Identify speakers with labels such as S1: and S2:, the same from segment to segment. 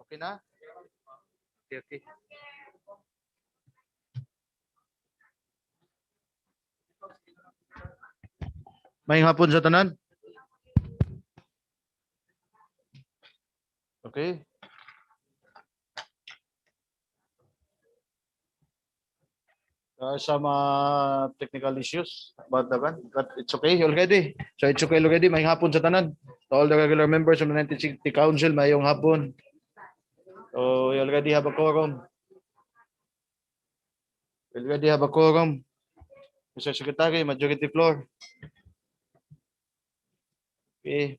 S1: Okay na? Okay. May hapon sa tanan? Okay. There are some technical issues about that one, but it's okay already. So it's okay already. May hapon sa tanan. To all the regular members of the 1960 Council, mayong hapon. So we already have a quorum. We already have a quorum. Mr. Secretary, majority floor. Okay.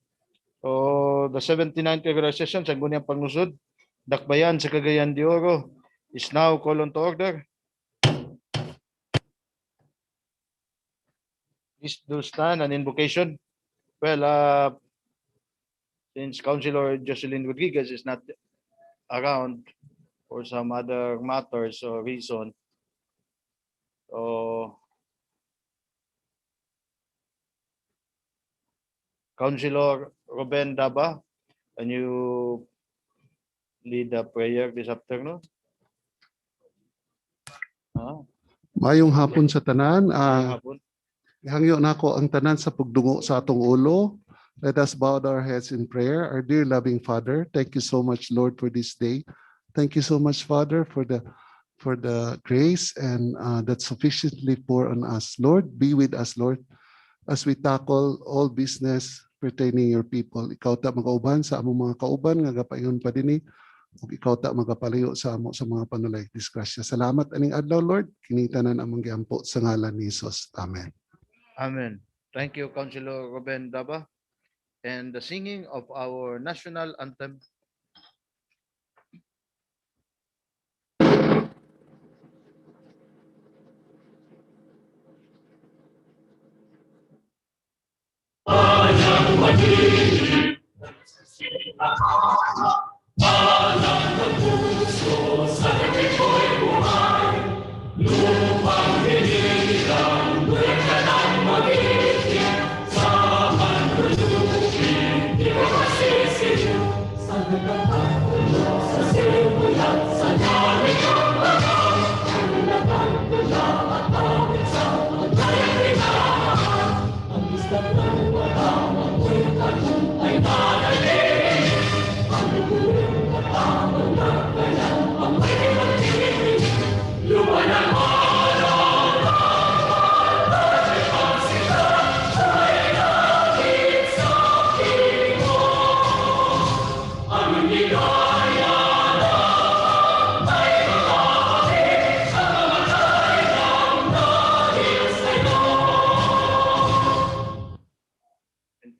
S1: So the 79th regular session sa Guniang Panglusod, Dakbayan sa Cagayan de Oro is now called on to order. Please do stand an invocation. Well, since Councilor Jocelyn Rodriguez is not around for some other matters or reason, so Councilor Ruben Daba, can you lead the prayer this afternoon?
S2: Mayong hapon sa tanan.
S1: Hapon.
S2: Hangyo nako ang tanan sa pagdungo sa atong ulo. Let us bow our heads in prayer. Our dear loving Father, thank you so much, Lord, for this day. Thank you so much, Father, for the grace and that sufficiently pour on us. Lord, be with us, Lord, as we tackle all business pertaining your people. Ikaw ta magauban sa among mga kauban nga gapaingon pa dinhi. Ug ikaw ta magapalayo sa amo sa mga panulay disgrasya. Salamat aning adlaw, Lord. Kinitanan among giampo sa ngalan ni Jesus. Amen.
S1: Amen. Thank you, Councilor Ruben Daba. And the singing of our national anthem.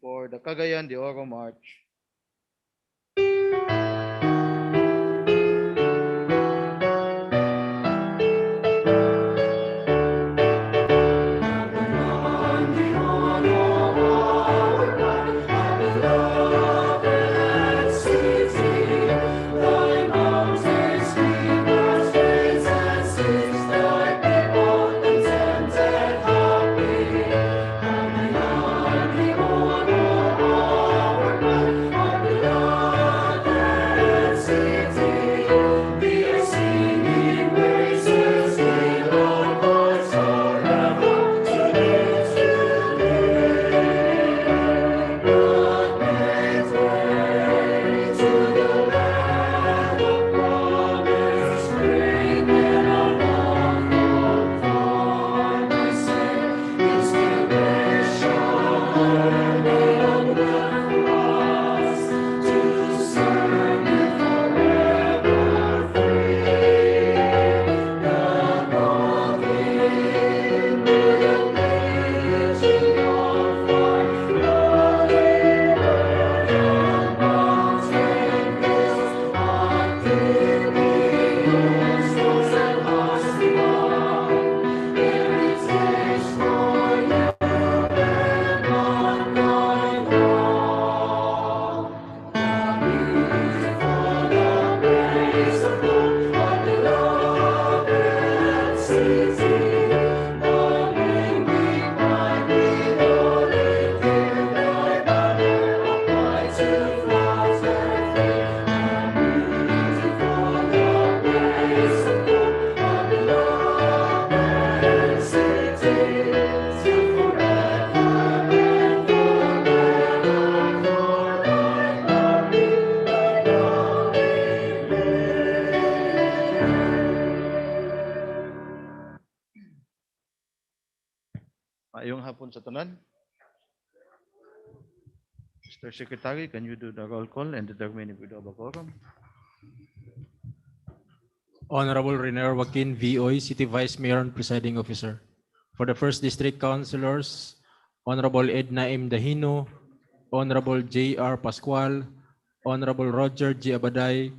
S1: For the Cagayan de Oro March. hapon sa tanan. Mr. Secretary, can you do the roll call and determine if we do have a quorum?
S3: Honorable Rener Joaquin, VOE, City Vice Mayor and Presiding Officer. For the first district councilors, Honorable Edna M. Dahino, Honorable J.R. Pascual, Honorable Roger G. Abaday,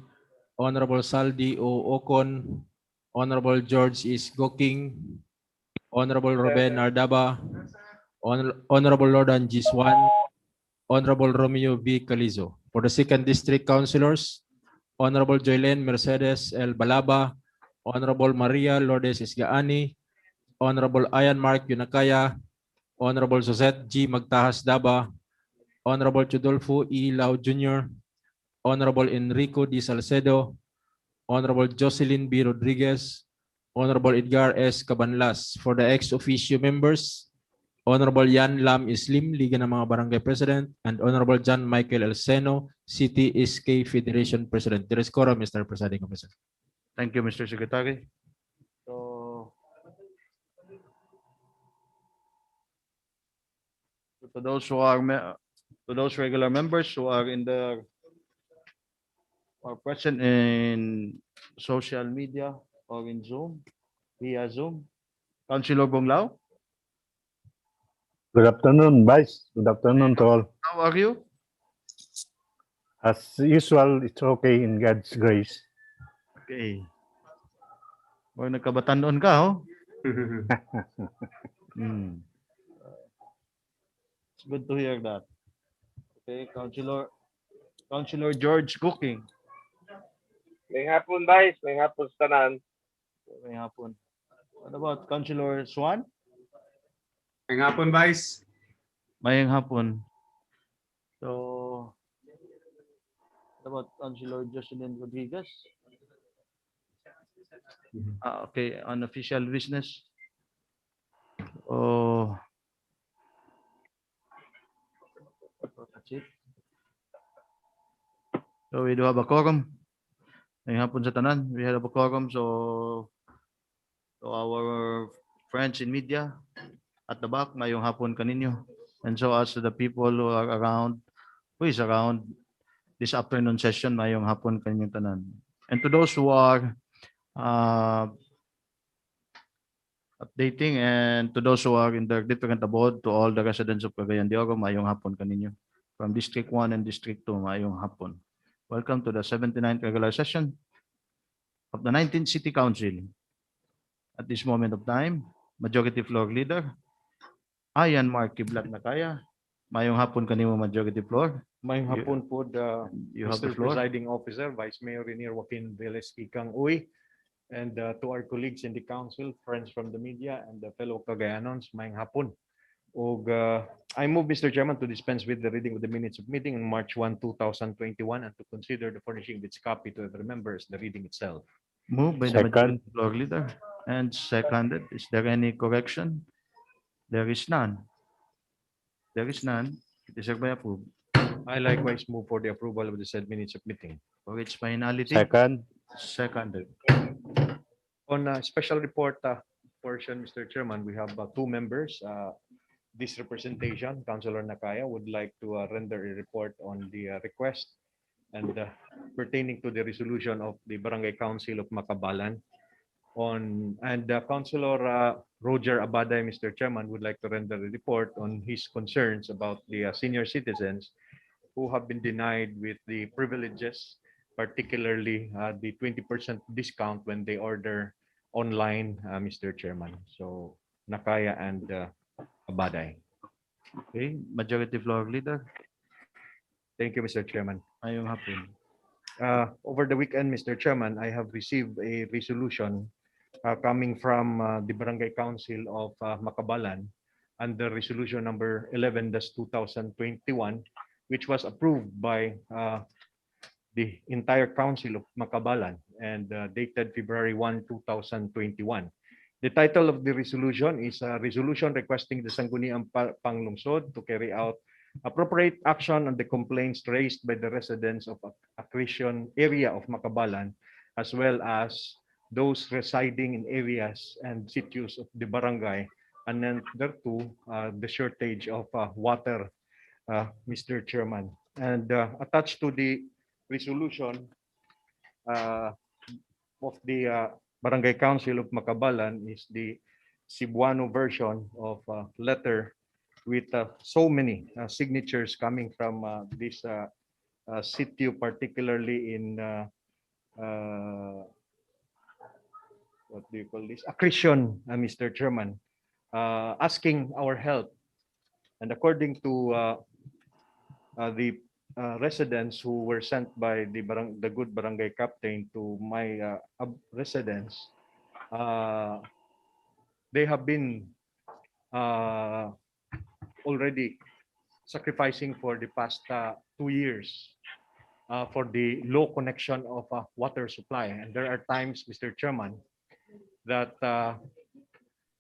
S3: Honorable Saldi O. Ocon, Honorable George is Goking, Honorable Ruben Ardaba, Honorable Lordan G. Swan, Honorable Romeo B. Calizo. For the second district councilors, Honorable Joylen Mercedes L. Balaba, Honorable Maria Lourdes Isgaani, Honorable Ian Mark Q, Nacaya, Honorable Suzette G. Magtahas Daba, Honorable Chudolfo E. Lau Jr., Honorable Enrico D. Salcedo, Honorable Jocelyn B. Rodriguez, Honorable Edgar S. Cabanlas. For the ex officio members, Honorable Yan Lam Islim, Liga ng mga Barangay President, and Honorable John Michael El Seno, City SK Federation President. There is quorum, Mr. Presiding Officer.
S1: Thank you, Mr. Secretary. So, to those who are to those regular members who are in the or present in social media or in Zoom, via Zoom, Councilor Bonglao,
S4: Good afternoon, Vice. Good afternoon to all.
S1: how are you?
S4: As usual, it's okay in God's grace.
S1: Okay. Or nagkabatan ka, oh. Hmm. It's good to hear that. Okay, Councilor George Cooking.
S5: May hapon, Vice. May hapon sa tanan.
S1: May hapon. What about Councilor Swan?
S6: May hapon, Vice.
S1: Mayang hapon. So, what about Councilor Jocelyn Rodriguez? Okay, unofficial business. Oh, that's it. So we do have a quorum. May hapon sa tanan. We have a quorum. So, to our friends in media at the back, ngayong hapon kaninyo. And so as to the people who are around, who is around this afternoon session, ngayong hapon kaninyong tanan. And to those who are updating and to those who are in the different abode, to all the residents of Cagayan de Oro, ngayong hapon kaninyo. From District 1 and District 2, ngayong hapon. Welcome to the 79th regular session of the 19th City Council. At this moment of time, Majority Floor Leader, Ian Mark Q, Nacaya. Mayong hapon kanimo Majority Floor.
S6: Mayong hapon po,
S1: You have the
S6: Mr.
S1: floor.
S6: Presiding Officer, Vice Mayor Rener Joaquin Velez Ikang Uy, and to our colleagues in the council, friends from the media, and the fellow Cagayanons, mayong hapon. Og, I move, Mr. Chairman, to dispense with the reading of the minutes of meeting on March 1, 2021, and to consider the furnishing of its copy to the members, the reading itself.
S1: Moved by the
S4: Second.
S1: Majority Floor Leader and seconded. Is there any correction? There is none. There is none. It is hereby approved.
S6: I likewise move for the approval of the said minutes of meeting.
S1: For its finality,
S4: Second,
S1: seconded.
S6: On special report portion, Mr. Chairman, we have two members. This representation, Councilor Nacaya, would like to render a report on the request and pertaining to the resolution of the Barangay Council of Macabalan. Councilor Roger Abaday, Mr. Chairman, would like to render a report on his concerns about the senior citizens who have been denied with the privileges, particularly the 20% discount when they order online, Mr. Chairman. So Nacaya and Abaday.
S1: Okay, Majority Floor Leader.
S6: Thank you, Mr. Chairman.
S1: Ngayong hapon.
S6: Over the weekend, Mr. Chairman, I have received a resolution coming from the Barangay Council of Macabalan under resolution number 11-2021, which was approved by the entire Council of Macabalan and dated February 1, 2021. The title of the resolution is a resolution requesting the Sangguniang Panglungsod to carry out appropriate action on the complaints raised by the residents of Accretion Area of Macabalan, as well as those residing in areas and sitios of the barangay and then thereto the shortage of water, Mr. Chairman. And attached to the resolution of the Barangay Council of Macabalan is the Cebuano version of letter with so many signatures coming from this sitio, particularly in what do you call this? Accretion, Mr. Chairman, asking our help. And according to the residents who were sent by the good barangay captain to my residence, they have been already sacrificing for the past 2 years for the low connection of water supply. And there are times, Mr. Chairman, that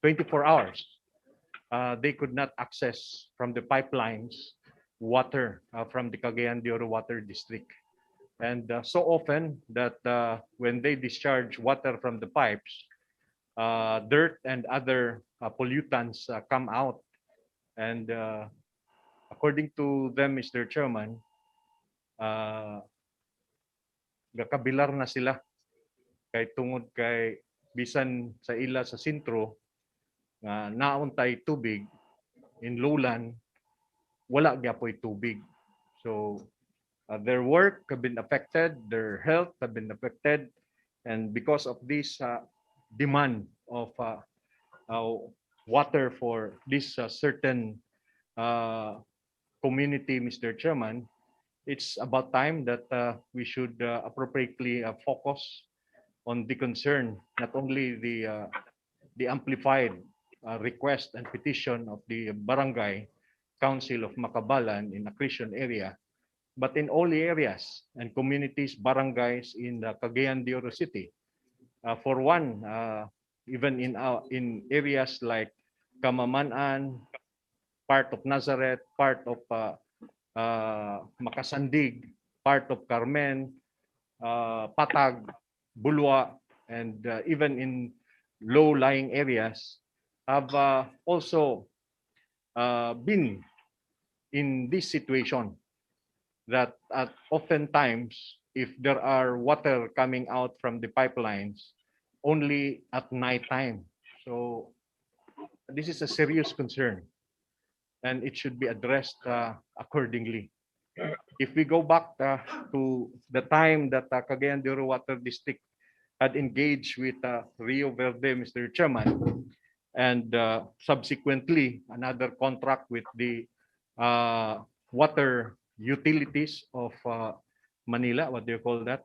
S6: 24 hours they could not access from the pipelines water from the Cagayan de Oro Water District. And so often that when they discharge water from the pipes, dirt and other pollutants come out. And according to them, Mr. Chairman, gakabilar na sila kay tungod kay bisan sa ila sa sentro nga nauntay tubig, in lowland wala gyapoy tubig. So their work have been affected, their health have been affected, and because of this demand of water for this certain community, Mr. Chairman, it's about time that we should appropriately focus on the concern, not only the amplified request and petition of the Barangay Council of Macabalan in Accretion Area, but in all areas and communities, barangays in the Cagayan de Oro City. For one, even in areas like Kamamanan, part of Nazareth, part of Makasandig, part of Carmen, Patag, Bulwa, and even in low-lying areas have also been in this situation that oftentimes if there are water coming out from the pipelines only at night time. So this is a serious concern and it should be addressed accordingly. If we go back to the time that Cagayan de Oro Water District had engaged with Rio Verde, Mr. Chairman, and subsequently another contract with the water utilities of Manila, what do you call that?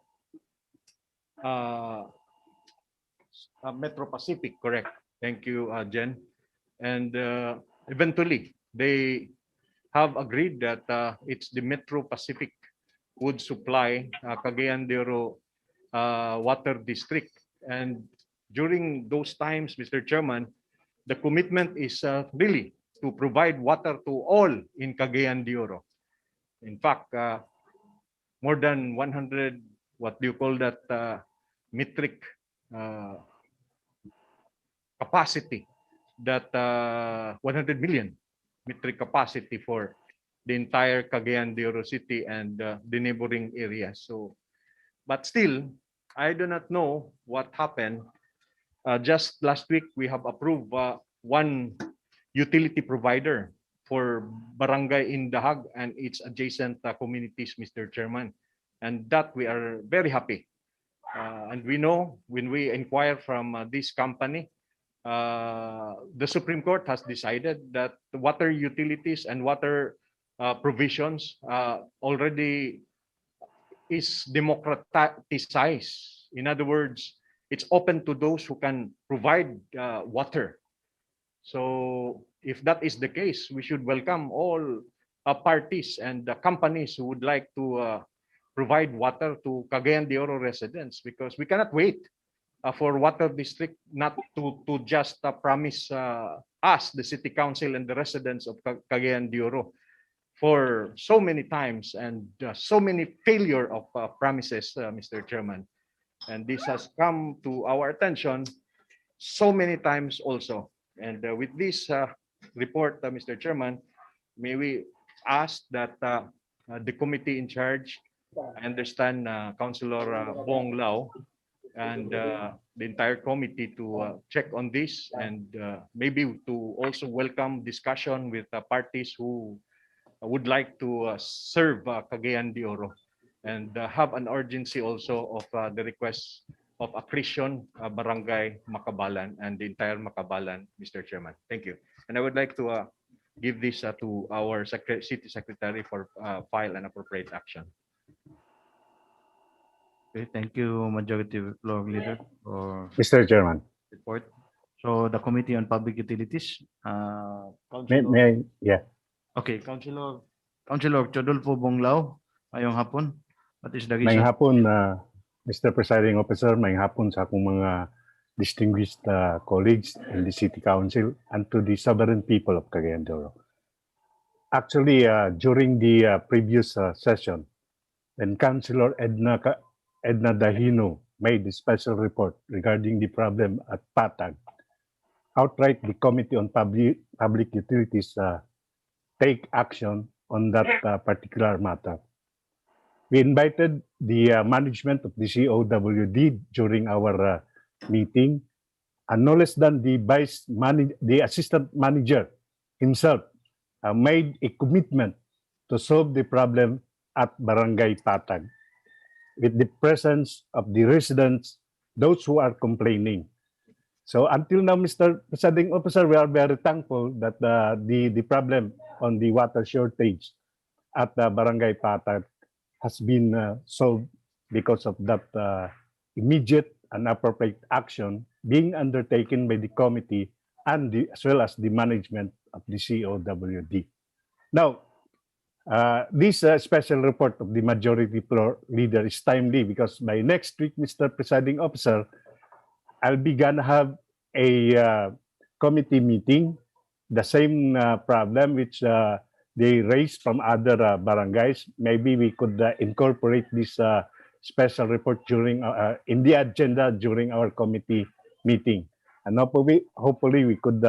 S6: Metro Pacific, correct. Thank you, Jen. And eventually, they have agreed that it's the Metro Pacific would supply Cagayan de Oro Water District. And during those times, Mr. Chairman, the commitment is really to provide water to all in Cagayan de Oro. In fact, more than 100, what do you call that, metric capacity, that 100 million metric capacity for the entire Cagayan de Oro City and the neighboring areas. So, but still, I do not know what happened. Just last week, we have approved one utility provider for Barangay Indahag and its adjacent communities, Mr. Chairman. And that we are very happy. And we know when we inquire from this company, the Supreme Court has decided that the water utilities and water provisions already is democratized. In other words, it's open to those who can provide water. So if that is the case, we should welcome all parties and companies who would like to provide water to Cagayan de Oro residents, because we cannot wait for water district not to just promise us, the city council and the residents of Cagayan de Oro, for so many times and so many failure of promises, Mr. Chairman. And this has come to our attention so many times also. And with this report, Mr. Chairman, may we ask that the committee in charge, I understand Councilor Bong Lao and the entire committee to check on this and maybe to also welcome discussion with parties who would like to serve Cagayan de Oro and have an urgency also of the request of Accretion Barangay Macabalan and the entire Macabalan, Mr. Chairman. Thank you. And I would like to give this to our City Secretary for file and appropriate action.
S1: Okay, thank you, Majority Floor Leader, for
S4: Mr. Chairman,
S1: report. So the Committee on Public Utilities,
S4: may,
S1: Councilor,
S4: may I, yeah,
S1: okay, Councilor Chodolfo Bonglao, ngayong hapon. What is the
S4: may
S1: reason?
S4: hapon, Mr. Presiding Officer, may hapon sa akong mga distinguished colleagues in the City Council and to the sovereign people of Cagayan de Oro. Actually, during the previous session, when Councilor Edna Dahino made the special report regarding the problem at Patag, outright the Committee on Public Utilities take action on that particular matter. We invited the management of the COWD during our meeting, and no less than the assistant manager himself made a commitment to solve the problem at Barangay Patag with the presence of the residents, those who are complaining. So until now, Mr. Presiding Officer, we are very thankful that the problem on the water shortage at Barangay Patag has been solved because of that immediate and appropriate action being undertaken by the committee and as well as the management of the COWD. Now, this special report of the Majority Floor Leader is timely because by next week, Mr. Presiding Officer, I'll be gonna have a committee meeting, the same problem which they raised from other barangays. Maybe we could incorporate this special report during in the agenda during our committee meeting, and hopefully we could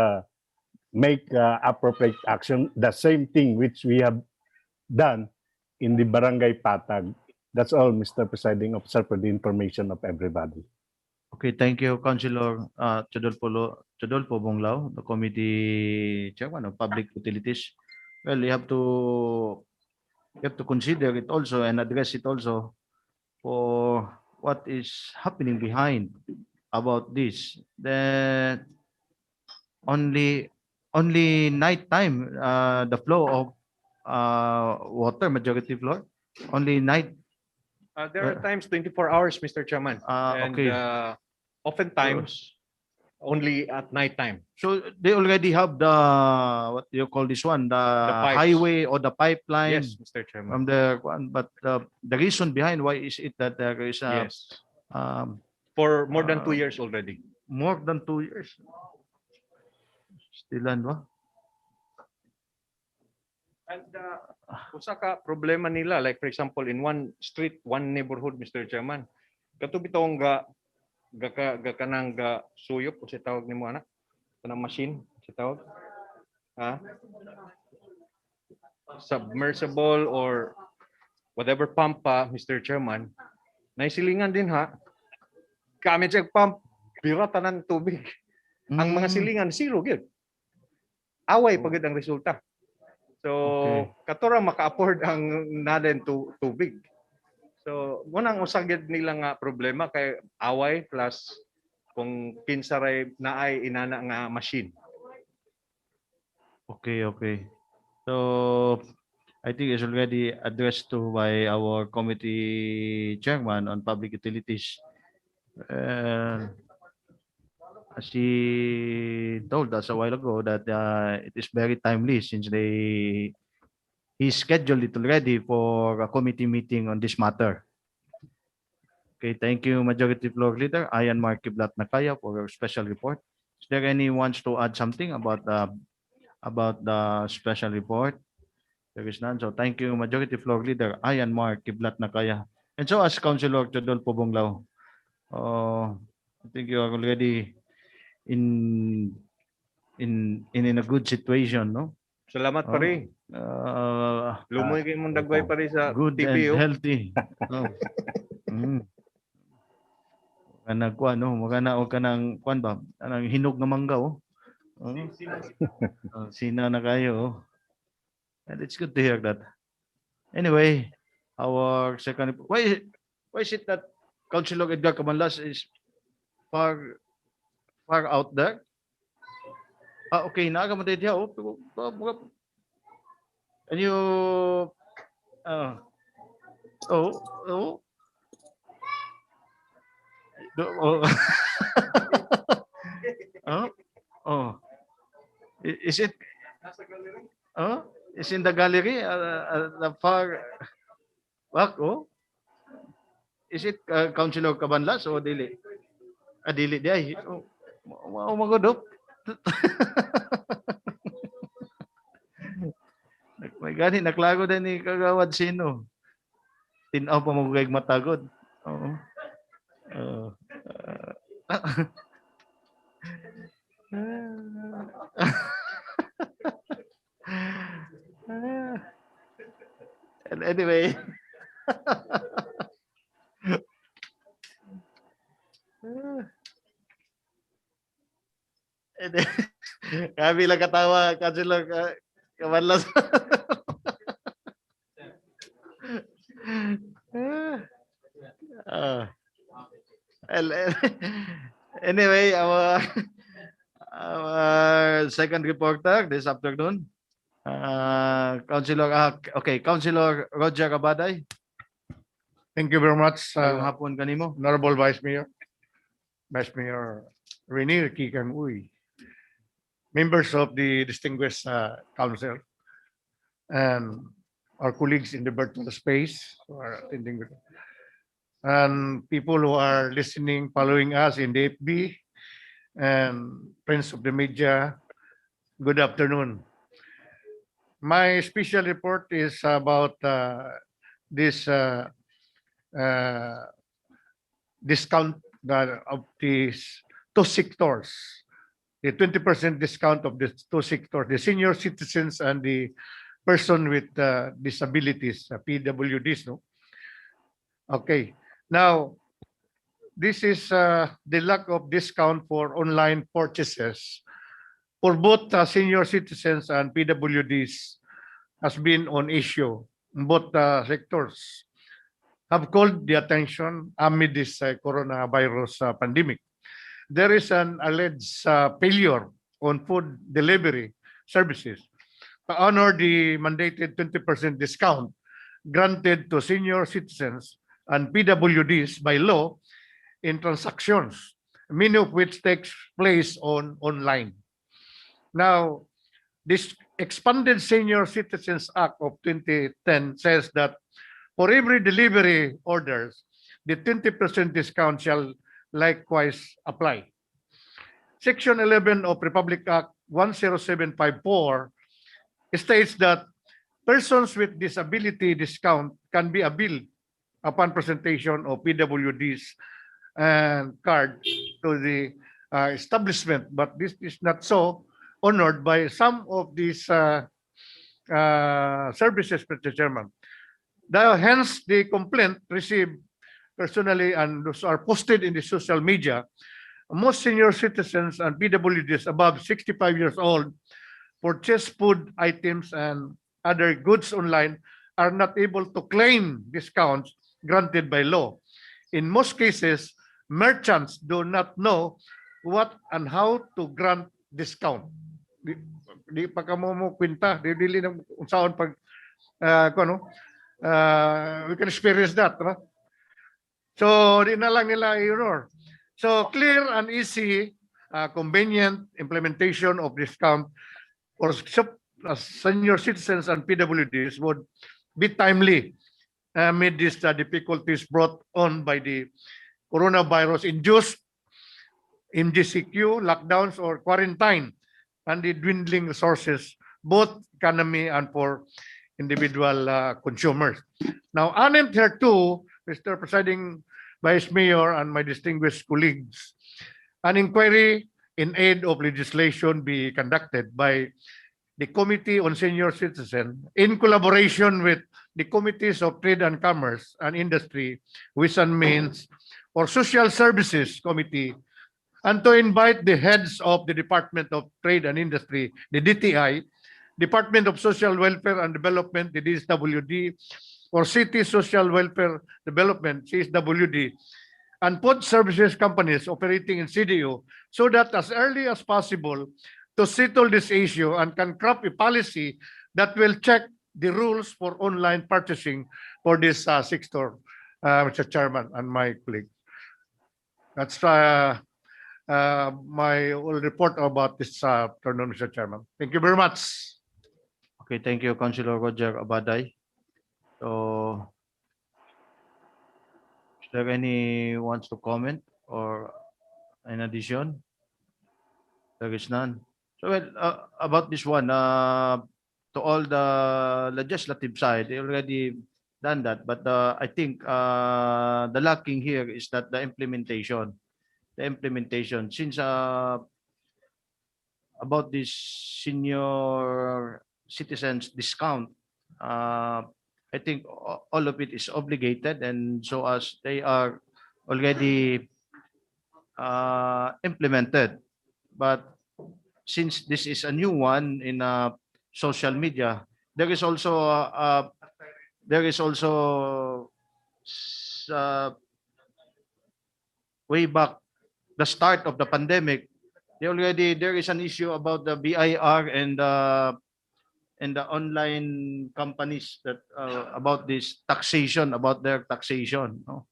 S4: make appropriate action, the same thing which we have done in the Barangay Patag. That's all, Mr. Presiding Officer, for the information of everybody.
S1: Okay, thank you, Councilor Chodolfo Bonglao, the Committee Chairman of Public Utilities. Well, you have to consider it also and address it also for what is happening behind about this. That only nighttime the flow of water, Majority Floor, only night.
S6: There are times 24 hours, Mr. Chairman. And
S1: Okay.
S6: oftentimes only at nighttime.
S1: So they already have the, what do you call this one, the
S6: pipes.
S1: highway or the pipeline
S6: Yes, Mr. Chairman.
S1: from the one, but the reason behind why is it that there is
S6: Yes.
S1: um,
S6: For more than 2 years already.
S1: more than 2 years? Still ba?
S6: And usa ka problema nila, like for example, in one street, one neighborhood, Mr. Chairman, katubitong kanang suyop, o si tawag ni mo anak, kanang machine, si tawag, submersible or whatever pump pa, Mr. Chairman, naisilingan din ha, gamit siya pump, bira tanan tubig. Ang mga silingan, zero gyud. Away pagid ang resulta. So, katura maka-afford ang naden tubig. So, munang usagid nila nga problema kay away plus kung kinsaray naay inana nga machine.
S1: Okay. So I think it's already addressed to by our committee chairman on public utilities. As he told us a while ago that it is very timely since he scheduled it already for a committee meeting on this matter. Okay, thank you, Majority Floor Leader Ian Mark Q Nacaya, for your special report. Is there anyone wants to add something about the special report? There is none. So thank you, Majority Floor Leader Ian Mark Q Nacaya. And so as Councilor Chodolfo Bonglao, I think you are already in in a good situation, no?
S6: Salamat
S1: Oh.
S6: pare. Lumoy kay mong dagway pare sa
S1: Good
S6: TV.
S1: and
S6: oh.
S1: healthy. Oh. Mm. Kana kuan no, wag ka nang kuan ba? Anang hinog na mangga oh. Oh. Sina na kayo. Oh. And it's good to hear that. Anyway, our second why is it that Councilor Edgar Cabanlas is far out there? Okay, naaga mo tayo oh. And you oh oh oh oh oh is it oh is in the gallery the far back oh is it Councilor Cabanlas o dili dili di ay oh magodop may gani naklago din ni kagawad sino tinaw pa mo kay matagod oo and anyway kami lang katawa Councilor Cabanlas well, anyway, our second reporter this afternoon, Councilor Roger Abaday.
S7: Thank you very much,
S1: Hapon kanimo.
S7: Honorable Vice Mayor Rene Kikang Uy, members of the distinguished council, and our colleagues in the virtual space who are attending, and people who are listening, following us in the FB, and friends of the media. Good afternoon. My special report is about this discount of these two sectors, the 20% discount of the two sectors, the senior citizens and the person with disabilities, PWDs. No? Okay. Now, this is the lack of discount for online purchases for both senior citizens and PWDs has been on issue. Both sectors have called the attention amid this coronavirus pandemic. There is an alleged failure on food delivery services to honor the mandated 20% discount granted to senior citizens and PWDs by law in transactions, many of which takes place online. Now, this expanded Senior Citizens Act of 2010 says that for every delivery orders, the 20% discount shall likewise apply. Section 11 of Republic Act 10754 states that persons with disability discount can be billed upon presentation of PWD's card to the establishment, but this is not so honored by some of these services, Mr. Chairman. Hence, the complaint received personally and those are posted in the social media. Most senior citizens and PWDs above 65 years old purchase food items and other goods online are not able to claim discounts granted by law. In most cases, merchants do not know what and how to grant discount. Di pa ka mo kwenta, dili na unsaon pag we can experience that, no? So di na lang nila i-honor. So clear and easy, convenient implementation of discount for senior citizens and PWDs would be timely amid these difficulties brought on by the coronavirus-induced MGCQ, lockdowns, or quarantine, and the dwindling resources, both economy and for individual consumers. Now, unnamed here too, Mr. Presiding Vice Mayor and my distinguished colleagues, an inquiry in aid of legislation be conducted by the Committee on Senior Citizen in collaboration with the Committees of Trade and Commerce and Industry, Ways and Means, or Social Services Committee, and to invite the heads of the Department of Trade and Industry, the DTI, Department of Social Welfare and Development, the DSWD, or City Social Welfare Development, CSWD, and food services companies operating in CDO, so that as early as possible to settle this issue and can craft a policy that will check the rules for online purchasing for this sector, Mr. Chairman and my colleague. That's my whole report about this afternoon, Mr. Chairman. Thank you very much.
S1: Okay, thank you, Councilor Roger Abaday. So, is there any wants to comment or in addition? There is none. So, well, about this one, to all the legislative side, they already done that. But I think the lacking here is that the implementation. The implementation, since about this senior citizens discount, I think all of it is obligated, and so as they are already implemented. But since this is a new one in social media, there is also way back the start of the pandemic, there is an issue about the BIR and the online companies that about this taxation, about their taxation. No?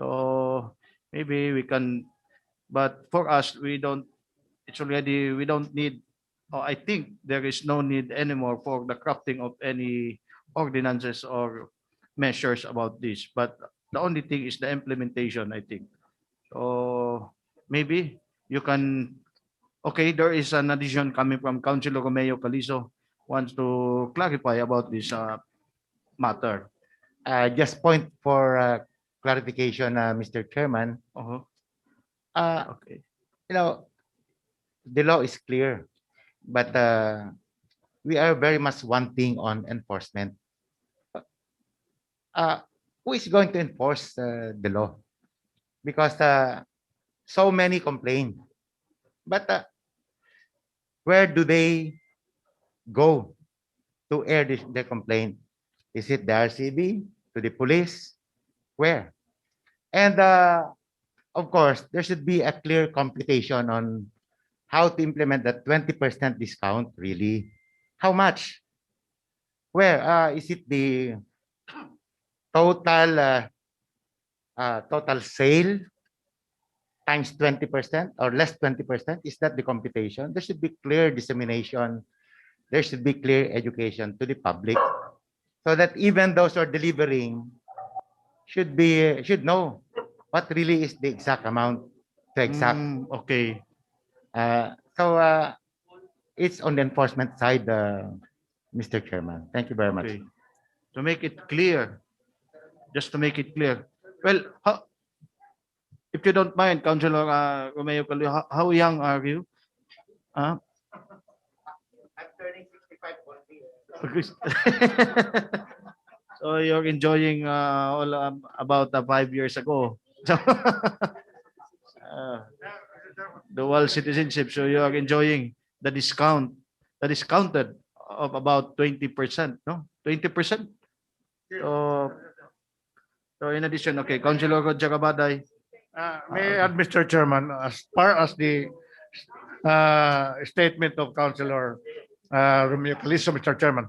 S1: So maybe we can, but for us, we don't. It's already we don't need. I think there is no need anymore for the crafting of any ordinances or measures about this. But the only thing is the implementation, I think. So maybe you can. Okay, there is an addition coming from Councilor Romeo Calizo wants to clarify about this matter.
S8: Just point for clarification, Mr. Chairman.
S1: Okay.
S8: You know, the law is clear, but we are very much wanting on enforcement. Who is going to enforce the law? Because so many complain. But where do they go to air their complaint? Is it the RCB, to the police? Where? And of course, there should be a clear computation on how to implement that 20% discount, really. How much? Where? Is it the total total sale times 20% or less 20%? Is that the computation? There should be clear dissemination. There should be clear education to the public, so that even those who are delivering should know what really is the exact amount to exact.
S1: Okay.
S8: So it's on the enforcement side, Mr. Chairman. Thank you very much.
S1: Okay. To make it clear, just to make it clear. Well, if you don't mind, Councilor Romeo Calizo, how young are you?
S8: I'm turning 65 only.
S1: So you're enjoying all about 5 years ago. Dual citizenship. So you are enjoying the discounted of about 20%, no? 20%. So in addition, okay, Councilor Roger Abaday.
S7: May I add, Mr. Chairman, as far as the statement of Councilor Romeo Calizo, Mr. Chairman.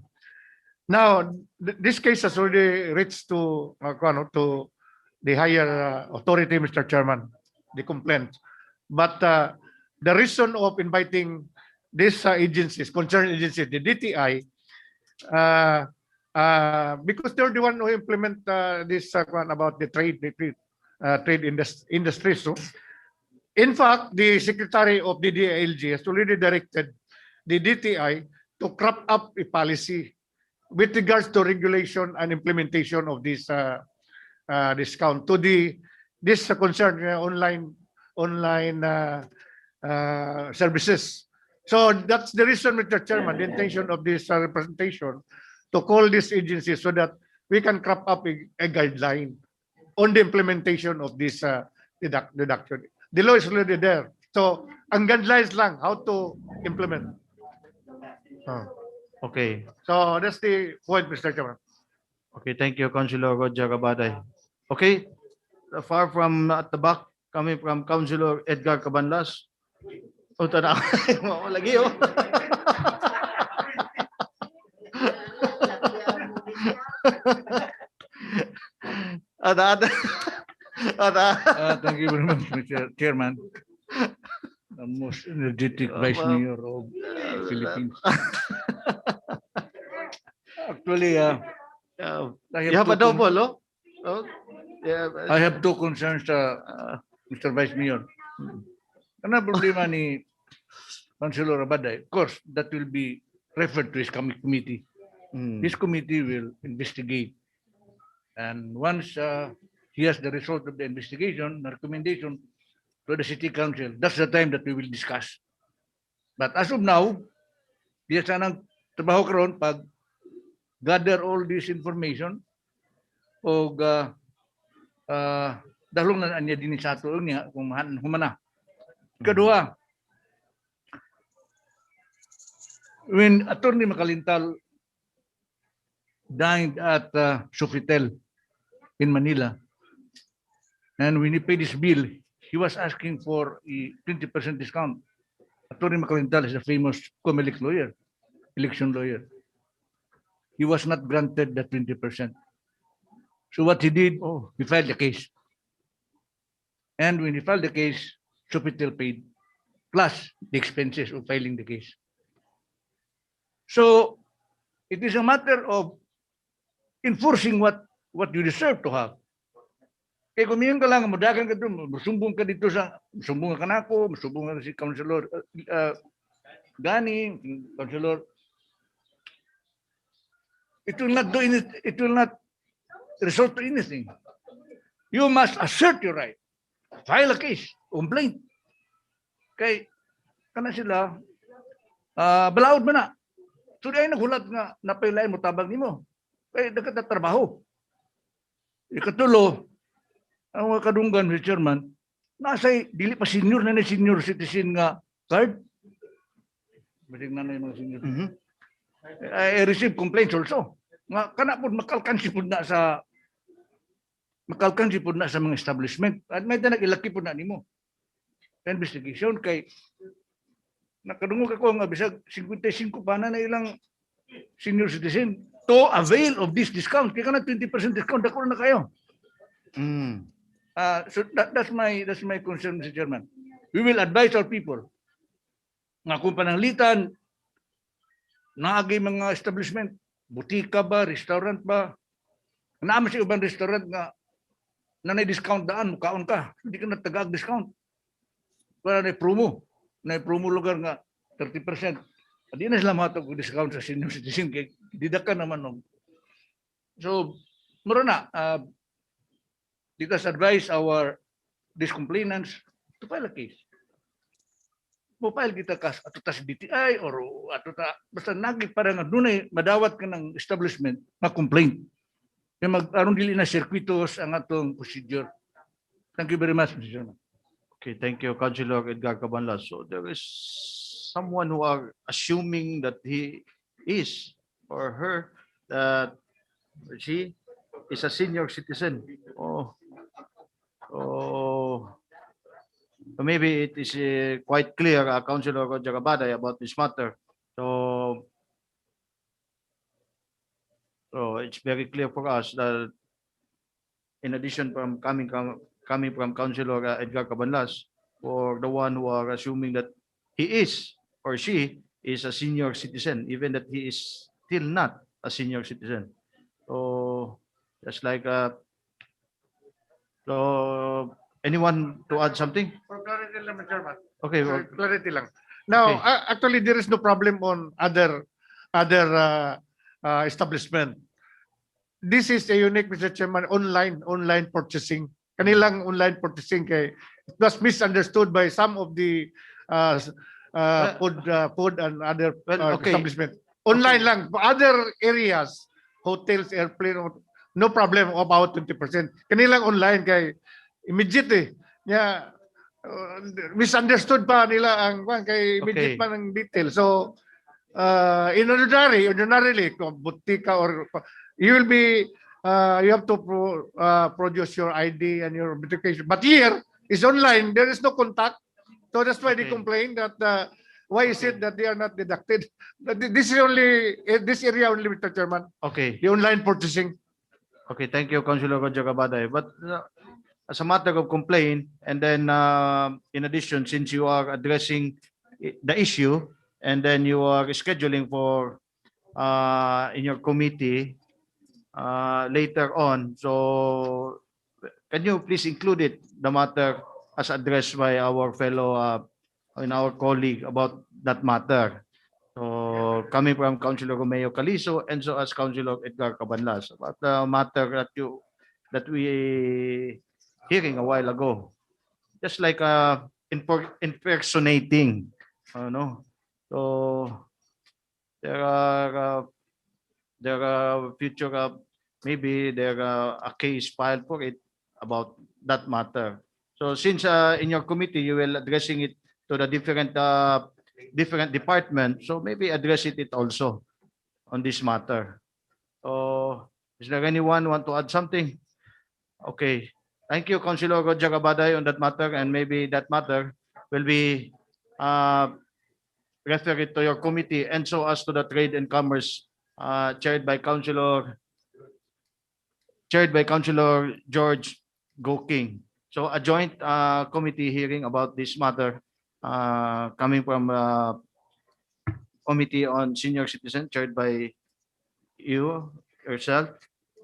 S7: Now, this case has already reached to the higher authority, Mr. Chairman, the complaint. But the reason of inviting these agencies, concerned agencies, the DTI, because they're the one who implement this one about the trade industry. So, in fact, the Secretary of the DILG has already directed the DTI to craft up a policy with regards to regulation and implementation of this discount to this concerned online services. So that's the reason, Mr. Chairman, the intention of this representation to call this agency so that we can craft up a guideline on the implementation of this deduction. The law is already there. So ang guidelines lang how to implement.
S1: Okay.
S7: So that's the point, Mr. Chairman.
S1: Okay, thank you, Councilor Roger Cabaday. Okay, far from at the back, coming from Councilor Edgar Cabanlas. O, tanaw. Mao lagi, oh. Ada.
S9: Thank you very much, Mr. Chairman. The most energetic Vice Mayor of Philippines. Actually,
S1: You have a double, oh? Oh, yeah,
S9: I have two concerns, Mr. Vice Mayor. Ano problema ni Councilor Abaday? Of course, that will be referred to his committee. This committee will investigate. And once he has the result of the investigation, the recommendation to the City Council, that's the time that we will discuss. But as of now, diya sanang trabaho karon pag gather all this information o dalong na anya din sa ato niya kung humana. Kedua, when Attorney Makalintal dined at Sofitel in Manila, and when he paid his bill, he was asking for a 20% discount. Attorney Makalintal is a famous COMELEC lawyer, election lawyer. He was not granted that 20%. So what he did, he filed the case. And when he filed the case, Sofitel paid plus the expenses of filing the case. So it is a matter of enforcing what you deserve to have. Kaya kumiyon ka lang, madagan ka doon, musumbong ka dito sa, musumbong ka na ako, musumbong ka si Councilor Gani, Councilor. It will not do anything, it will not result to anything. You must assert your right. File a case, complaint. Kay, kana sila, balaod mo na. So di ay naghulat nga, napailain mo tabang nimo. Kay, dagat na trabaho. Ikatulo, ang mga kadunggan, Mr. Chairman, nasa'y, dili pa senior na senior citizen nga card. Masig na yung mga senior. I received complaints also. Nga, kana po, makalkansi po na sa mga establishment. At may tanag-ilaki po na nimo. Investigation kay nakadungog ako nga bisag 55 pa na ilang senior citizen to avail of this discount. Kaya kana 20% discount, dako na kayo. So that's my concern, Mr. Chairman. We will advise our people nga kung pananglitan naagay mga establishment, butika ba, restaurant ba, naman sa ibang restaurant nga nanay discount daan, mukaon ka, hindi ka natagag discount. Para na promo lugar nga 30%. Hindi na sila matag discount sa senior citizen, kaya didaka naman. No? So, mura na, let us advise these complainants to file a case. Mopile kita kas ato ta sa DTI or ato ta basta nagi para nga dunay madawat ka ng establishment na complaint. Kaya mag-aron dili na circuitos ang atong procedure. Thank you very much, Mr. Chairman.
S1: Okay, thank you, Councilor Edgar Cabanlas. So there is someone who are assuming that he is or her that she is a senior citizen. So maybe it is quite clear, Councilor Roger Cabaday, about this matter. So it's very clear for us that in addition from coming from Councilor Edgar Cabanlas, for the one who are assuming that he is or she is a senior citizen, even that he is still not a senior citizen. So just like so anyone to add something?
S7: For clarity lang, Mr. Chairman.
S1: Okay,
S7: For clarity lang. Now, actually, there is no problem on other establishment. This is a unique, Mr. Chairman, online purchasing. Kanilang online purchasing kay it was misunderstood by some of the food and other
S1: Well, okay.
S7: establishment. Online lang. Other areas, hotels, airplane, no problem about 20%. Kanilang online kay immediate eh. Yeah, misunderstood pa nila ang kay immediate
S1: Okay.
S7: pa ng detail. So ordinarily, kung butika or you will be you have to produce your ID and your verification. But here is online. There is no contact. So that's why they
S1: Okay.
S7: complain that why is it that they are not deducted? This is only this area only, Mr. Chairman.
S1: Okay.
S7: The online purchasing.
S1: Okay, thank you, Councilor Roger Cabaday. But as a matter of complaint, and then in addition, since you are addressing the issue, and then you are scheduling for in your committee later on, so can you please include it, the matter as addressed by our fellow and our colleague about that matter? So coming from Councilor Romeo Calizo and so as Councilor Edgar Cabanlas about the matter that we hearing a while ago, just like impersonating, no. So there are future maybe there a case filed for it about that matter. So since in your committee you will addressing it to the different department, so maybe address it also on this matter. So is there anyone want to add something? Okay. Thank you, Councilor Roger Cabaday, on that matter, and maybe that matter will be referred to your committee and so as to the Trade and Commerce chaired by Councilor George Goking. So a joint committee hearing about this matter coming from Committee on Senior Citizen chaired by you yourself,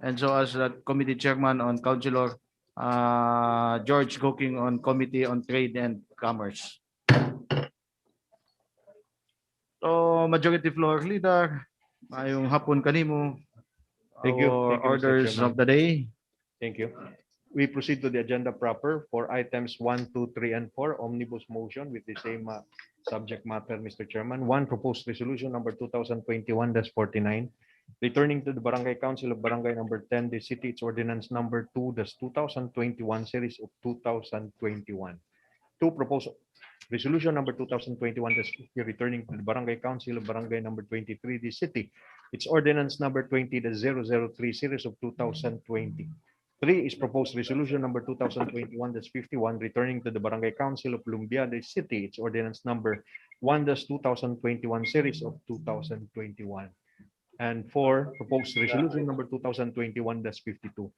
S1: and so as the committee chairman on Councilor George Goking on Committee on Trade and Commerce. So Majority Floor Leader, mayong hapon kanimo.
S6: Thank you.
S1: Our
S6: Thank you, Mr.
S1: orders
S6: Chairman.
S1: of the day.
S6: Thank you. We proceed to the agenda proper for items 1, 2, 3, and 4, omnibus motion with the same subject matter, Mr. Chairman. One, proposed resolution number 2021-49, returning to the Barangay Council of Barangay number 10, the city, its ordinance number 2-2021, series of 2021. Two, proposed resolution number 2021-50, returning to the Barangay Council of Barangay number 23, the city, its ordinance number 20-003, series of 2020. Three is proposed resolution number 2021-51, returning to the Barangay Council of Lumbiada City, its ordinance number 1-2021, series of 2021. And four, proposed resolution number 2021-52,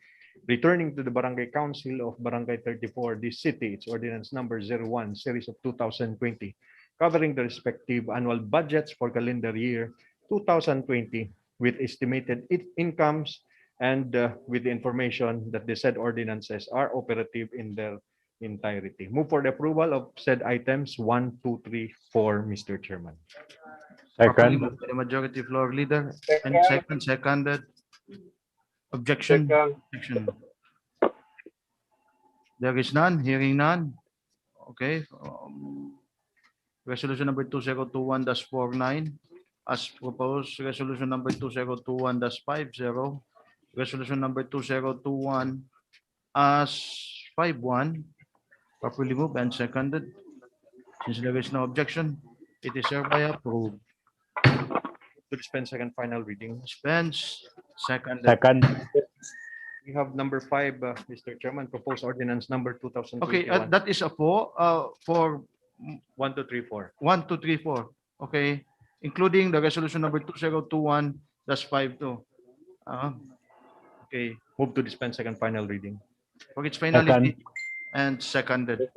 S6: returning to the Barangay Council of Barangay 34, this city, its ordinance number 01, series of 2020, covering the respective annual budgets for calendar year 2020 with estimated incomes and with the information that the said ordinances are operative in their entirety. Move for the approval of said items 1, 2, 3, 4, Mr. Chairman.
S1: Properly
S4: Second.
S1: moved by the Majority Floor Leader. And seconded. Objection.
S5: Second.
S1: Objection. There is none. Hearing none. Okay. Resolution number 2021-49 as proposed. Resolution number 2021-50. Resolution number 2021 as 51. Properly moved and seconded. Since there is no objection, it is hereby approved.
S6: To dispense second final reading.
S1: Dispense. Seconded.
S4: Second.
S6: We have number 5, Mr. Chairman, proposed ordinance number 2021.
S1: Okay, that is a for
S6: 1, 2, 3, 4.
S1: 1, 2, 3, 4. Okay, including the resolution number 2021-52. Okay,
S6: Move to dispense second final reading.
S1: for its finality
S4: Second.
S1: and seconded.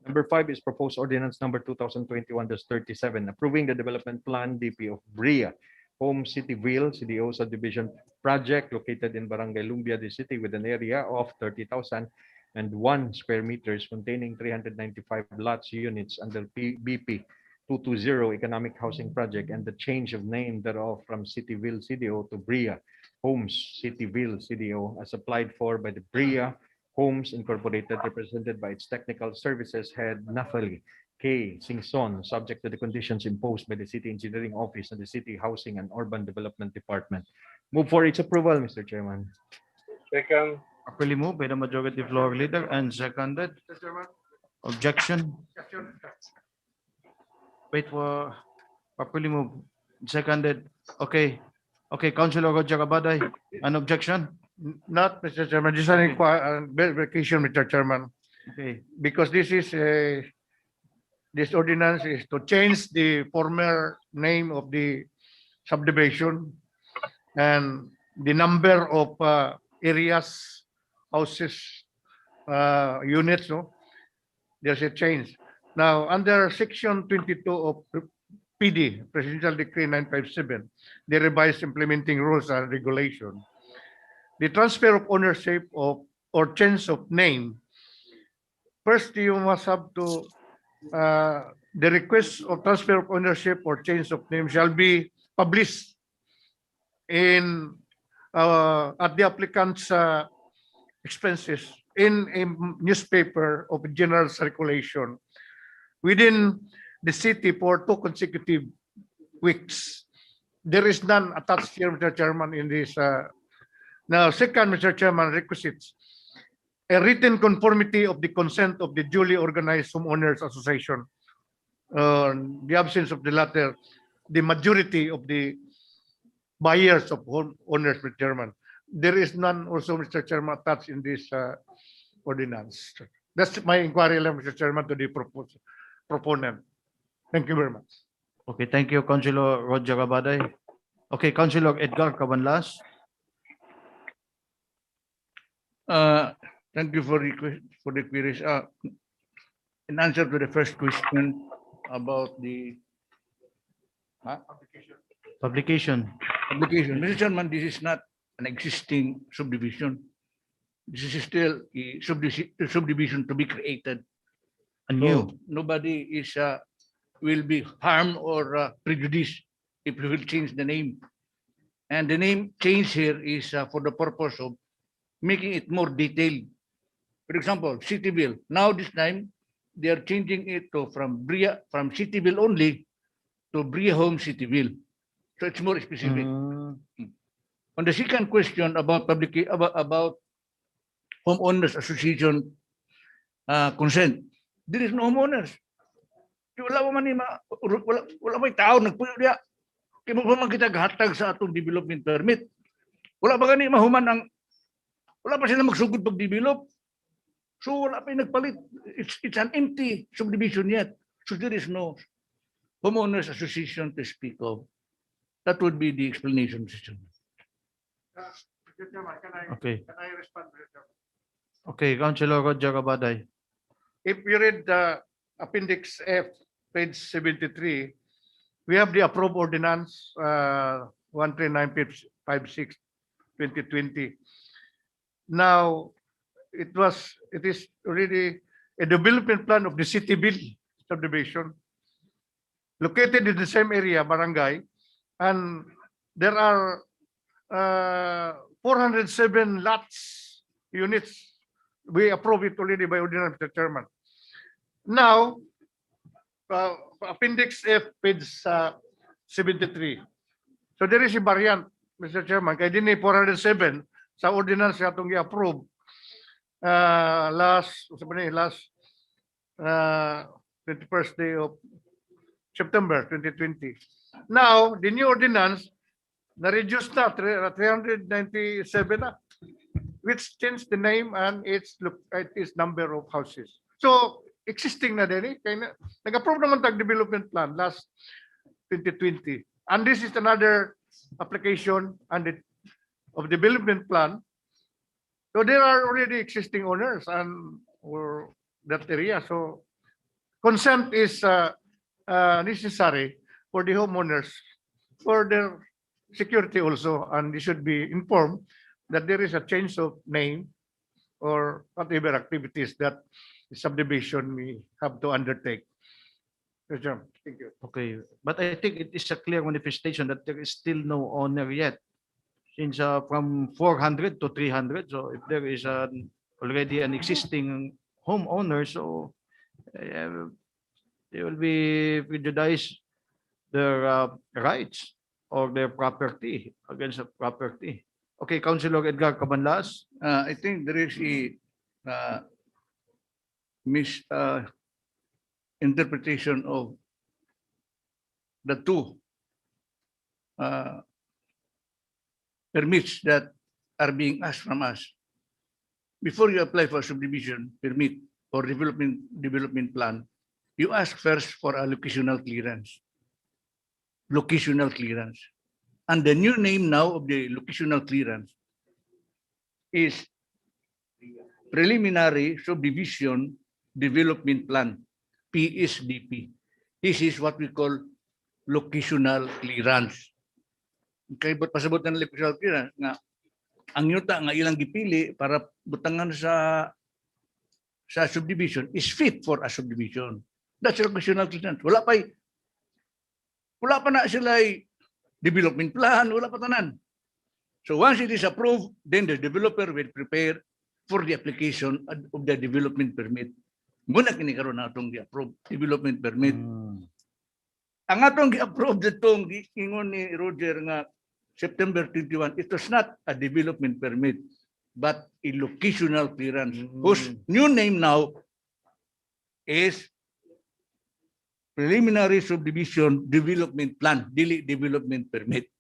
S6: Number 5 is proposed ordinance number 2021-37, approving the development plan DP of Bria, Home Cityville, CDO subdivision project located in Barangay Lumbia, the city, with an area of 30,001 square meters containing 395 lots units under BP 220 Economic Housing Project, and the change of name thereof from Cityville CDO to Bria Homes Cityville CDO as applied for by the Bria Homes Incorporated, represented by its technical services head Nathalie K. Singson, subject to the conditions imposed by the City Engineering Office and the City Housing and Urban Development Department. Move for its approval, Mr. Chairman.
S5: Second.
S1: Properly moved by the majority floor leader and seconded. Objection. Wait for properly moved. Seconded. Okay. Okay, Councilor Roger Abaday, an objection?
S7: Not, Mr. Chairman, just an verification, Mr. Chairman,
S1: Okay.
S7: because this ordinance is to change the former name of the subdivision and the number of areas, houses, units, no? There's a change. Now, under section 22 of PD, Presidential Decree 957, the revised implementing rules and regulation, the transfer of ownership of or change of name, first you must have to, the request of transfer of ownership or change of name shall be published in at the applicant's expenses in a newspaper of general circulation within the city for 2 consecutive weeks. There is none attached here, Mr. Chairman, in this. Now, second, Mr. Chairman, requisites a written conformity of the consent of the duly organized homeowners association. The absence of the latter, the majority of the buyers of homeowners, Mr. Chairman. There is none also, Mr. Chairman, attached in this ordinance. That's my inquiry, Mr. Chairman, to the proponent. Thank you very much.
S1: Okay, thank you, Councilor Roger Abaday. Okay, Councilor Edgar Cabanlas.
S9: Thank you for the queries. In answer to the first question about the
S1: Publication.
S9: application, Mr. Chairman, this is not an existing subdivision. This is still a subdivision to be created.
S1: And new.
S9: So nobody will be harmed or prejudiced if we will change the name. And the name change here is for the purpose of making it more detailed. For example, Cityville. Now this time they are changing it to from Cityville only to Bria Home Cityville. So it's more specific. On the second question about about homeowners association consent, there is no homeowners. Wala man ni wala may tao nagpuyo diya. Kaya mo pa man kita gahatag sa atong development permit. Wala pa gani mahuman ang wala pa sila magsugod pag-develop. So wala pa yung nagpalit. It's an empty subdivision yet. So there is no homeowners association to speak of. That would be the explanation, Mr. Chairman.
S1: Okay.
S7: Can I respond?
S1: Okay, Councilor Roger Abaday.
S7: If you read the Appendix F, page 73, we have the approved ordinance 13956 2020. Now, it is already a development plan of the Cityville subdivision located in the same area, barangay, and there are 407 lots, units. We approve it already by ordinance, Mr. Chairman. Now, Appendix F, page 73. So there is a variant, Mr. Chairman. Kaya din 407 sa ordinance atong i-approve last 21st day of September 2020. Now, the new ordinance na-reduce na 397 na, which changed the name and its number of houses. So, existing na din eh. Nag-approve naman tag-development plan last 2020. And this is another application of development plan. So there are already existing owners and or that area. So consent is necessary for the homeowners for their security also, and they should be informed that there is a change of name or whatever activities that the subdivision may have to undertake. Thank you.
S1: Okay, but I think it is a clear manifestation that there is still no owner yet. Since from 400 to 300, so if there is already an existing homeowner, so they will be prejudiced their rights or their property against the property. Okay, Councilor Edgar Cabanlas.
S9: I think there is a misinterpretation of the two permits that are being asked from us. Before you apply for subdivision permit or development plan, you ask first for a locational clearance. Locational clearance. And the new name now of the locational clearance is Preliminary Subdivision Development Plan, PSDP. This is what we call locational clearance. Kay pasabot ng locational clearance nga ang yuta nga ilang gipili para butangan sa subdivision is fit for a subdivision. That's locational clearance. Wala pa na sila development plan, wala pa tanan. So once it is approved, then the developer will prepare for the application of the development permit. Muna kini karon na atong gi-approve development permit. Ang atong gi-approve ditong giingon ni Roger nga September 21, it was not a development permit but a locational clearance whose new name now is Preliminary Subdivision Development Plan, dili development permit.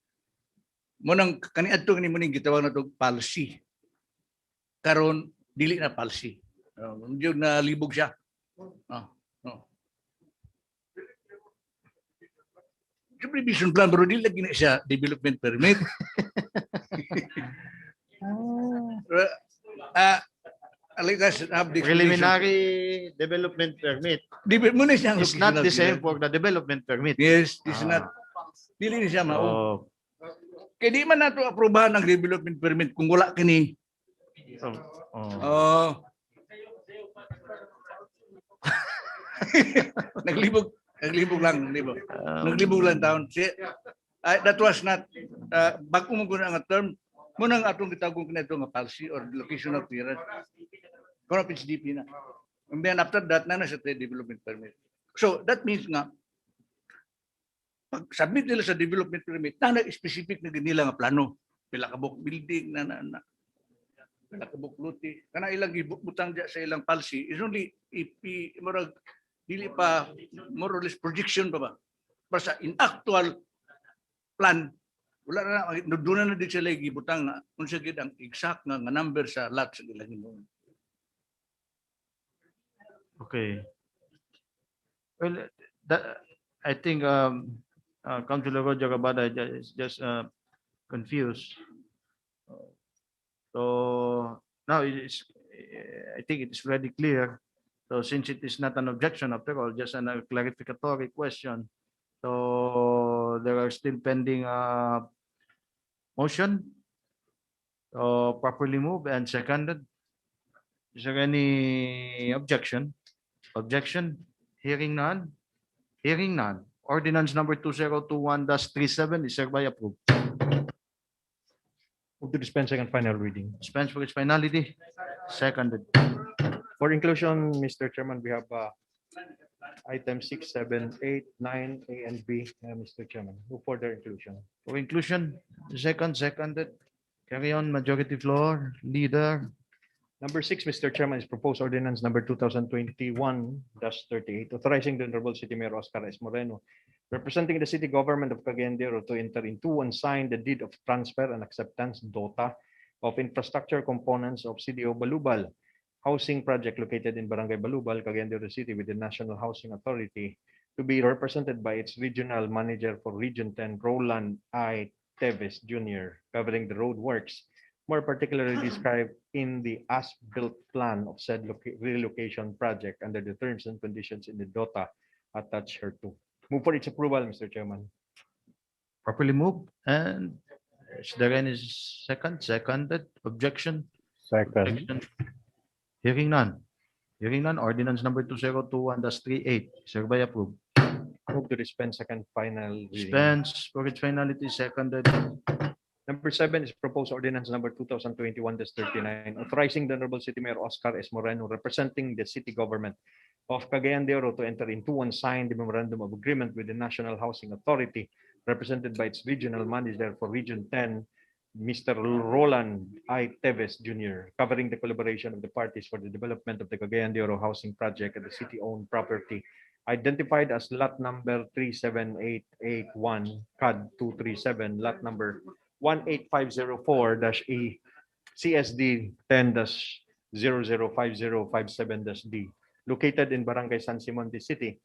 S9: Munang kaniadto ni muning gitawag na tog policy. Karon dili na policy. Yung nalibog siya. Subdivision plan pero dili lagi na siya development permit. Let us have the
S1: Preliminary development permit
S9: muna siyang
S1: is not the same
S9: locational
S1: for the development permit.
S9: Yes, this is not. Dili ni siya mao. Kaya di man nato aprobahan ang development permit kung wala kini. Naglibog lang, di ba? Naglibog lang taon. That was not, bago mo guna nga term, munang atong gitagong kinito nga policy or locational clearance. Kung PHDP na. And then after that, na sa development permit. So that means nga, pag submit nila sa development permit, na specific na ganila nga plano. Pila kabuk building, pila kabuk luti. Kana ilang ibutang dyan sa ilang policy is only dili pa more or less projection pa ba? Para sa in actual plan, wala na, doon na din sila gibutang na kung sa ang exact nga number sa lot sa ilang hinuon.
S1: Okay. Well, I think Councilor Roger Cabada is just confused. So now I think it is very clear. So since it is not an objection after all, just a clarificatory question. So there are still pending motion. Properly moved and seconded. Is there any objection? Objection? Hearing none? Hearing none. Ordinance number 2021-37 is hereby approved.
S6: Move to dispense second final reading.
S1: Dispense for its finality. Seconded.
S6: For inclusion, Mr. Chairman, we have item 6, 7, 8, 9, A and B, Mr. Chairman. Move for their inclusion.
S1: For inclusion, seconded. Carry on, majority floor, leader.
S6: Number 6, Mr. Chairman, is proposed ordinance number 2021-38, authorizing the Honorable City Mayor Oscar S. Moreno, representing the city government of Cagayan de Oro, to enter into and sign the deed of transfer and acceptance (DOTA) of infrastructure components of CDO Balubal housing project located in Barangay Balubal, Cagayan de Oro City, with the National Housing Authority, to be represented by its regional manager for Region 10, Roland I. Teves Jr., covering the road works, more particularly described in the as-built plan of said relocation project under the terms and conditions in the DOTA attached hereto. Move for its approval, Mr. Chairman.
S1: Properly moved. And is there any seconded? Objection?
S4: Second.
S1: Objection. Hearing none. Hearing none. Ordinance number 2021-38 is hereby approved.
S6: Move to dispense second final reading.
S1: Dispense for its finality. Seconded.
S6: Number 7 is proposed ordinance number 2021-39, authorizing the Honorable City Mayor Oscar S. Moreno, representing the city government, of Cagayan de Oro to enter into and sign the memorandum of agreement with the National Housing Authority, represented by its regional manager for Region 10, Mr. Roland I. Teves Jr., covering the collaboration of the parties for the development of the Cagayan de Oro housing project at the city-owned property identified as lot number 37881, CAD 237, lot number 18504-E, CSD 10-005057-D, located in Barangay San Simon de City,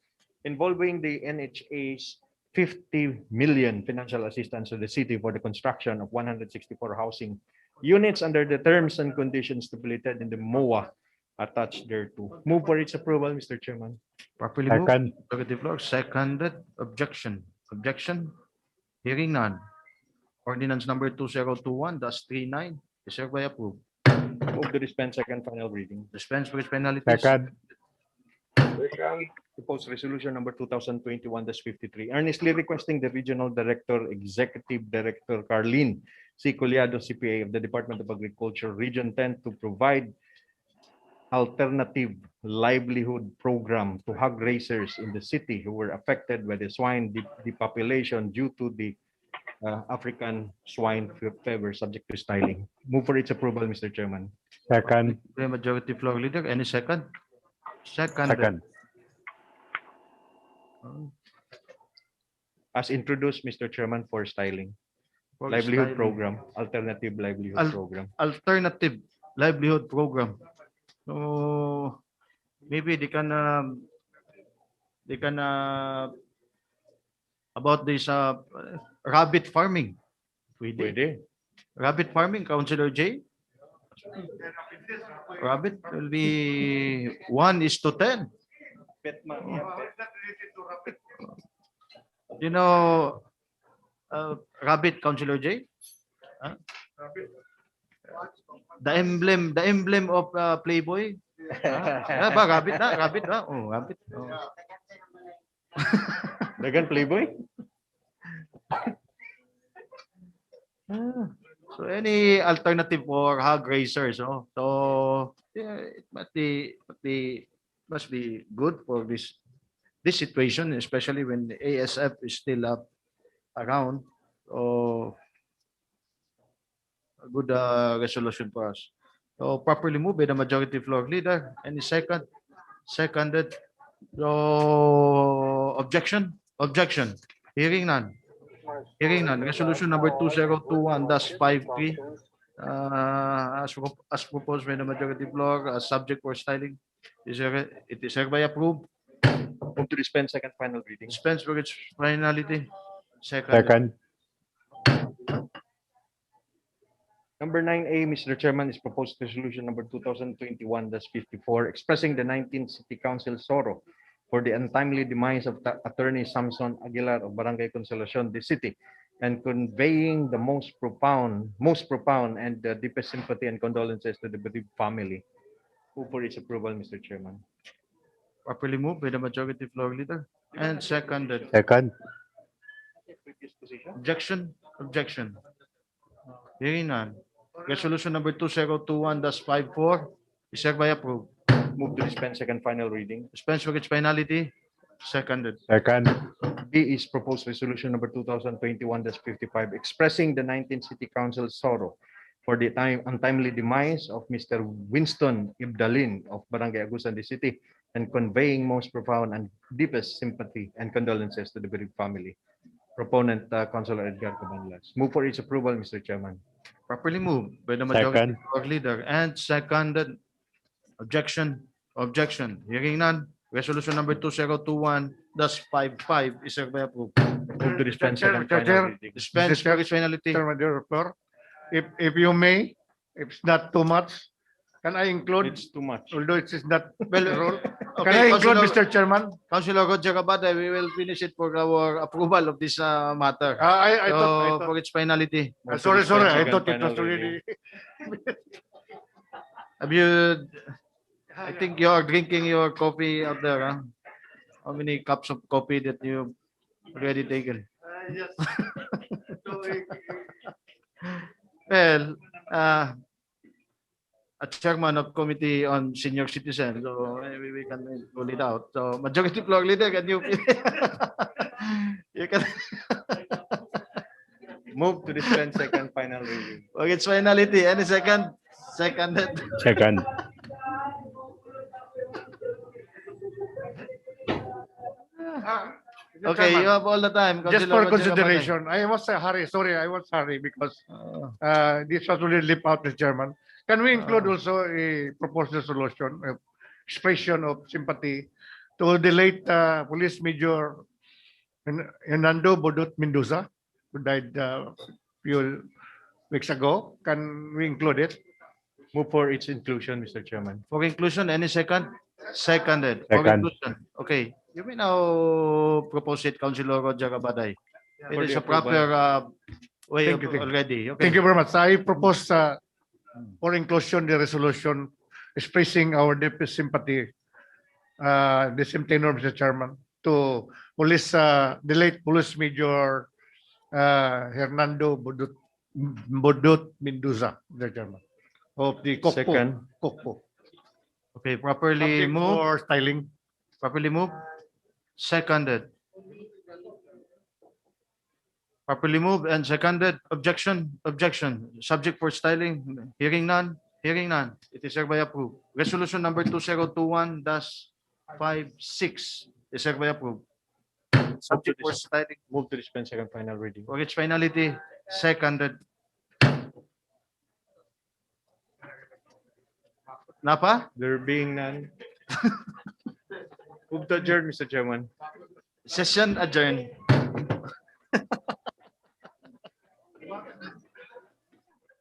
S6: involving the NHA's 50 million financial assistance to the city for the construction of 164 housing units under the terms and conditions stipulated in the MOA attached thereto. Move for its approval, Mr. Chairman.
S1: Properly moved.
S4: Second.
S1: Executive floor, seconded. Objection. Objection. Hearing none. Ordinance number 2021-39 is hereby approved.
S6: Move to dispense second final reading.
S1: Dispense with penalties.
S4: Second.
S5: Second.
S6: Proposed resolution number 2021-53, earnestly requesting the Regional Director, Executive Director Carlene C. Collado, CPA of the Department of Agriculture, Region 10, to provide alternative livelihood program to hog raisers in the city who were affected by the swine depopulation due to the African swine fever subject to styling. Move for its approval, Mr. Chairman.
S4: Second.
S1: The majority floor leader, any second?
S4: Second.
S6: As introduced, Mr. Chairman, for styling.
S1: For
S6: Livelihood
S1: styling.
S6: program, alternative livelihood
S1: Al-
S6: program.
S1: Alternative livelihood program. So maybe they can about this rabbit farming.
S6: Pwede.
S1: Rabbit farming, Councilor J. Rabbit will be 1:10. You know, rabbit, Councilor J? Huh? The emblem of Playboy. Ba, rabbit na, rabbit ba? Oh, rabbit. Oh.
S6: Dagan Playboy?
S1: So any alternative for hog raisers, no? So yeah, it must be good for this situation, especially when the ASF is still around. So a good resolution for us. So properly moved by the majority floor leader. Any second? Seconded. So objection? Objection. Hearing none. Hearing none. Resolution number 2021-53 as proposed by the majority floor, subject for styling, it is hereby approved.
S6: Move to dispense second final reading.
S1: Dispense for its finality. Second.
S4: Second.
S6: Number 9A, Mr. Chairman, is proposed resolution number 2021-54, expressing the 19th City Council sorrow for the untimely demise of Attorney Samson Aguilar of Barangay Consolacion de City, and conveying the most profound and the deepest sympathy and condolences to the bereaved family. Move for its approval, Mr. Chairman.
S1: Properly moved by the majority floor leader and seconded.
S4: Second.
S1: Objection? Objection. Hearing none. Resolution number 2021-54 is hereby approved.
S6: Move to dispense second final reading.
S1: Dispense for its finality. Seconded.
S4: Second.
S6: B is proposed resolution number 2021-55, expressing the 19th City Council sorrow for the untimely demise of Mr. Winston Ibdalin of Barangay Agusan de City, and conveying most profound and deepest sympathy and condolences to the bereaved family. Proponent, Councilor Edgar Cabanlas. Move for its approval, Mr. Chairman.
S1: Properly moved by the majority
S4: Second.
S1: floor leader and seconded. Objection? Objection. Hearing none. Resolution number 2021-55 is hereby approved.
S6: Move to dispense second
S7: Chair,
S6: final reading.
S1: Dispense for its finality.
S7: Chairman, your floor. If you may, if it's not too much, can I include,
S6: It's too much.
S7: although it is not
S1: Well,
S7: rule,
S1: okay,
S7: can I include,
S1: Councilor-
S7: Mr. Chairman?
S1: Councilor Roger Cabada, we will finish it for our approval of this matter.
S7: I
S1: So,
S7: thought,
S1: for its finality.
S6: Move to
S7: sorry,
S6: dispense
S7: I
S6: second
S7: thought it
S6: final
S7: was already.
S1: Have you, I think you're drinking your coffee out there, huh? How many cups of coffee that you've already taken? Well, a chairman of Committee on Senior Citizens, so maybe we can roll it out. So Majority Floor Leader, can you? You can.
S6: Move to dispense second final reading.
S1: Okay, it's finality. Any second? Seconded.
S4: Second.
S7: Mr.
S1: Okay, you
S7: Chairman,
S1: have all the time.
S7: just
S1: Councilor
S7: for
S1: Roger Abate.
S7: consideration, I was hurry. Sorry, I was hurry because this was already leap out, Mr. Chairman. Can we include also a proposed resolution, expression of sympathy to the late Police Major Hernando Bodot Mendoza, who died few weeks ago? Can we include it?
S6: Move for its inclusion, Mr. Chairman.
S1: For inclusion, any second? Seconded. For
S4: Second.
S1: inclusion. Okay. You may now propose it, Councilor Roger Abate. It
S6: For
S1: is
S6: the
S1: a proper way
S7: Thank
S1: of
S7: you.
S1: already. Okay.
S7: Thank you very much. I propose for inclusion the resolution expressing our deepest sympathy, the same tenor, Mr. Chairman, to the late Police Major Hernando Bodot Mendoza, Mr. Chairman, of the
S6: Second.
S7: Kokpo.
S1: Okay, properly
S7: Subject
S1: moved.
S7: for styling.
S1: Properly moved. Seconded. Properly moved and seconded. Objection. Objection. Subject for styling. Hearing none. Hearing none. It is hereby approved. Resolution number 2021-56 is hereby approved. Subject for styling.
S6: Move to dispense second final reading.
S1: For its finality, seconded. Napa?
S6: There being none. Move to adjourn, Mr. Chairman.
S1: Session adjourned.